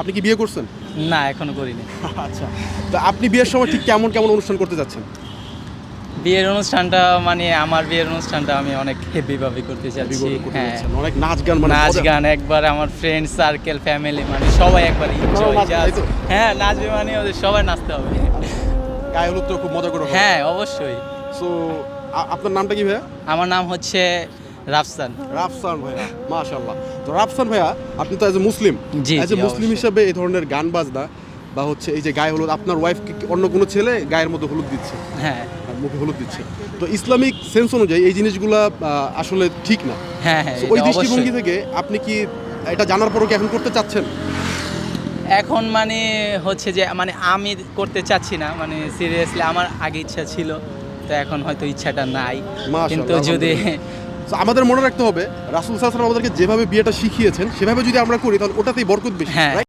আপনি কি বিয়ে করছেন? না, এখনো করিনি। আচ্ছা, তো আপনি বিয়ের সময় ঠিক কেমন কেমন অনুষ্ঠান করতে যাচ্ছেন? বিয়ের অনুষ্ঠানটা মানে আমার বিয়ের অনুষ্ঠানটা আমি অনেক হেভিভাবে করতে চাচ্ছি। বিয়ে করতে হ্যাঁ, যাচ্ছেন, অনেক নাচ গান, মানে নাচ মজা। গান একবার আমার ফ্রেন্ড সার্কেল ফ্যামিলি মানে সবাই একবার এনজয় নাচবে, তাই তো? হ্যাঁ, নাচবে মানে ওদের সবাই নাচতে হবে। গায়ে হলুদ তো খুব মজা করে হবে। হ্যাঁ, অবশ্যই। সো আপনার নামটা কি ভাইয়া? আমার নাম হচ্ছে রাফসান। রাফসান ভাইয়া, মাশাআল্লাহ। তো রাফসান ভাইয়া, আপনি তো as a Muslim, G, as a জি, মুসলিম অবশ্যই। হিসাবে এই ধরনের গান বাজনা বা হচ্ছে এই যে গায়ে হলুদ, আপনার ওয়াইফ অন্য কোনো ছেলে গায়ের মধ্যে হলুদ দিচ্ছে, হ্যাঁ, মুখে হলুদ দিচ্ছে, তো ইসলামিক সেন্স অনুযায়ী এই জিনিসগুলা আসলে ঠিক না। হ্যাঁ, হ্যাঁ, So, ওই এটা দৃষ্টিভঙ্গি অবশ্যই। থেকে আপনি কি এটা জানার পরও কি এখন করতে চাচ্ছেন? এখন মানে হচ্ছে যে মানে আমি করতে চাচ্ছি না, মানে সিরিয়াসলি আমার আগে ইচ্ছা ছিল, তো এখন হয়তো ইচ্ছাটা নাই। মাশাআল্লাহ, কিন্তু যদি So, আমাদের মনে রাখতে হবে রাসূল সাল্লাল্লাহু আলাইহি ওয়াসাল্লাম আমাদেরকে যেভাবে বিয়েটা শিখিয়েছেন সেভাবে যদি আমরা করি তাহলে ওটাতেই বরকত বেশি, হ্যাঁ। right?